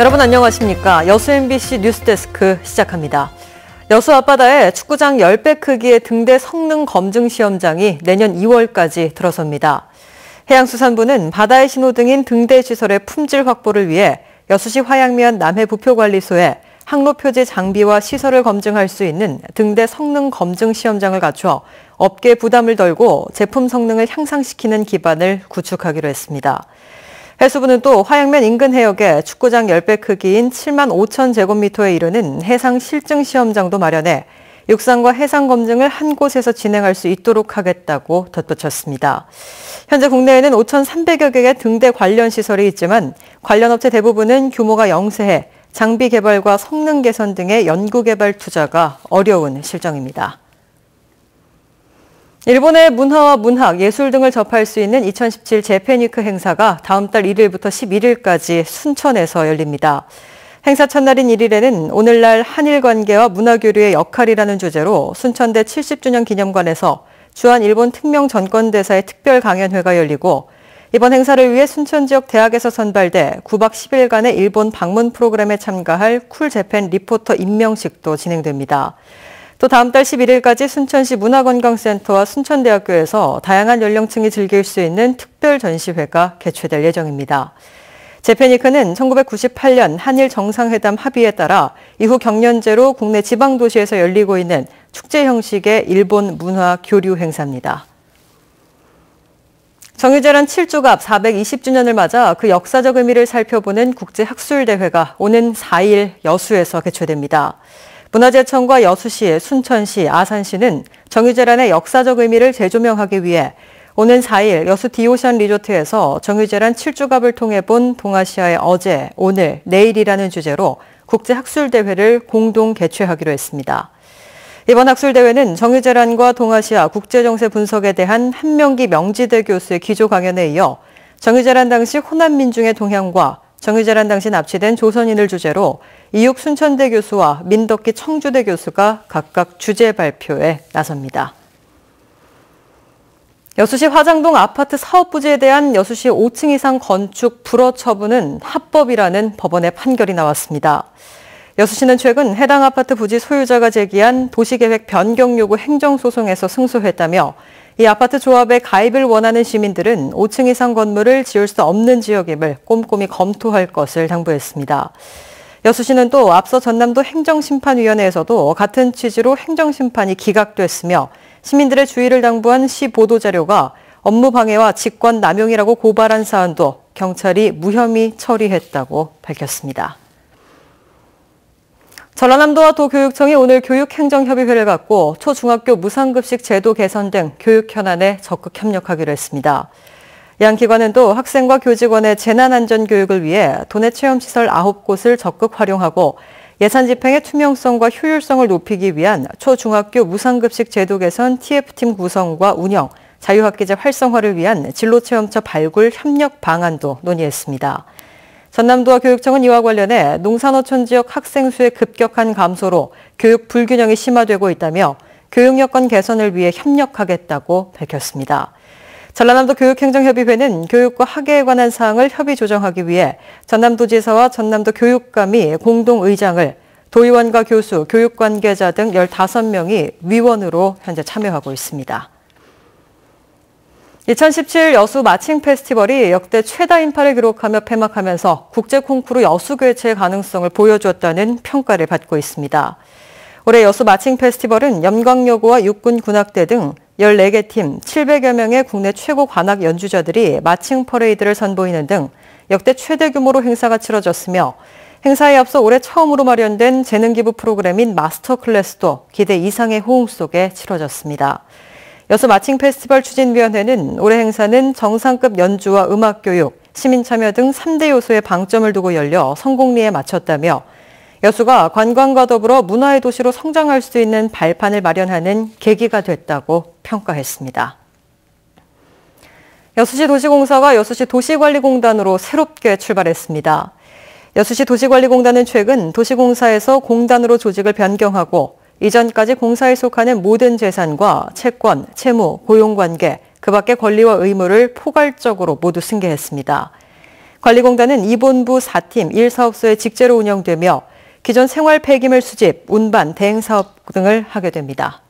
여러분 안녕하십니까. 여수 MBC 뉴스데스크 시작합니다. 여수 앞바다에 축구장 10배 크기의 등대 성능 검증 시험장이 내년 2월까지 들어섭니다. 해양수산부는 바다의 신호등인 등대 시설의 품질 확보를 위해 여수시 화양면 남해부표관리소에 항로표지 장비와 시설을 검증할 수 있는 등대 성능 검증 시험장을 갖춰 업계 부담을 덜고 제품 성능을 향상시키는 기반을 구축하기로 했습니다. 해수부는 또 화양면 인근 해역에 축구장 10배 크기인 7만 5천 제곱미터에 이르는 해상 실증 시험장도 마련해 육상과 해상 검증을 한 곳에서 진행할 수 있도록 하겠다고 덧붙였습니다. 현재 국내에는 5,300여 개의 등대 관련 시설이 있지만 관련 업체 대부분은 규모가 영세해 장비 개발과 성능 개선 등의 연구 개발 투자가 어려운 실정입니다. 일본의 문화와 문학, 예술 등을 접할 수 있는 2017 재팬위크 행사가 다음 달 1일부터 11일까지 순천에서 열립니다. 행사 첫날인 1일에는 오늘날 한일 관계와 문화교류의 역할이라는 주제로 순천대 70주년 기념관에서 주한 일본 특명 전권대사의 특별 강연회가 열리고 이번 행사를 위해 순천 지역 대학에서 선발돼 9박 10일간의 일본 방문 프로그램에 참가할 쿨재팬 리포터 임명식도 진행됩니다. 또 다음 달 11일까지 순천시 문화관광센터와 순천대학교에서 다양한 연령층이 즐길 수 있는 특별 전시회가 개최될 예정입니다. 재팬위크는 1998년 한일 정상회담 합의에 따라 이후 경연제로 국내 지방도시에서 열리고 있는 축제 형식의 일본 문화 교류 행사입니다. 정유재란 7주갑 420주년을 맞아 그 역사적 의미를 살펴보는 국제학술대회가 오는 4일 여수에서 개최됩니다. 문화재청과 여수시, 순천시, 아산시는 정유재란의 역사적 의미를 재조명하기 위해 오는 4일 여수 디오션 리조트에서 정유재란 7주갑을 통해 본 동아시아의 어제, 오늘, 내일이라는 주제로 국제학술대회를 공동 개최하기로 했습니다. 이번 학술대회는 정유재란과 동아시아 국제정세 분석에 대한 한명기 명지대 교수의 기조 강연에 이어 정유재란 당시 호남 민중의 동향과 정유재란 당시 납치된 조선인을 주제로 이육 순천대 교수와 민덕기 청주대 교수가 각각 주제 발표에 나섭니다. 여수시 화장동 아파트 사업 부지에 대한 여수시 5층 이상 건축 불허 처분은 합법이라는 법원의 판결이 나왔습니다. 여수시는 최근 해당 아파트 부지 소유자가 제기한 도시계획 변경 요구 행정소송에서 승소했다며 이 아파트 조합에 가입을 원하는 시민들은 5층 이상 건물을 지을 수 없는 지역임을 꼼꼼히 검토할 것을 당부했습니다. 여수시는 또 앞서 전남도 행정심판위원회에서도 같은 취지로 행정심판이 기각됐으며 시민들의 주의를 당부한 시 보도자료가 업무방해와 직권남용이라고 고발한 사안도 경찰이 무혐의 처리했다고 밝혔습니다. 전라남도와 도교육청이 오늘 교육행정협의회를 갖고 초중학교 무상급식 제도 개선 등 교육 현안에 적극 협력하기로 했습니다. 양 기관은 또 학생과 교직원의 재난안전교육을 위해 도내 체험시설 9곳을 적극 활용하고 예산 집행의 투명성과 효율성을 높이기 위한 초중학교 무상급식 제도 개선 TF팀 구성과 운영, 자유학기제 활성화를 위한 진로체험처 발굴 협력 방안도 논의했습니다. 전남도와 교육청은 이와 관련해 농산어촌 지역 학생 수의 급격한 감소로 교육 불균형이 심화되고 있다며 교육 여건 개선을 위해 협력하겠다고 밝혔습니다. 전라남도 교육행정협의회는 교육과 학예에 관한 사항을 협의 조정하기 위해 전남도지사와 전남도 교육감이 공동의장을 도의원과 교수, 교육관계자 등 15명이 위원으로 현재 참여하고 있습니다. 2017 여수 마칭 페스티벌이 역대 최다 인파를 기록하며 폐막하면서 국제 콩쿠르 여수 개최 가능성을 보여주었다는 평가를 받고 있습니다. 올해 여수 마칭 페스티벌은 염광여고와 육군 군악대 등 14개 팀 700여 명의 국내 최고 관악 연주자들이 마칭 퍼레이드를 선보이는 등 역대 최대 규모로 행사가 치러졌으며 행사에 앞서 올해 처음으로 마련된 재능기부 프로그램인 마스터 클래스도 기대 이상의 호응 속에 치러졌습니다. 여수 마칭 페스티벌 추진위원회는 올해 행사는 정상급 연주와 음악교육, 시민참여 등 3대 요소에 방점을 두고 열려 성공리에 맞췄다며 여수가 관광과 더불어 문화의 도시로 성장할 수 있는 발판을 마련하는 계기가 됐다고 평가했습니다. 여수시 도시공사가 여수시 도시관리공단으로 새롭게 출발했습니다. 여수시 도시관리공단은 최근 도시공사에서 공단으로 조직을 변경하고 이전까지 공사에 속하는 모든 재산과 채권, 채무, 고용관계, 그 밖의 권리와 의무를 포괄적으로 모두 승계했습니다. 관리공단은 이본부 4팀 1사업소에 직제로 운영되며 기존 생활 폐기물 수집, 운반, 대행 사업 등을 하게 됩니다.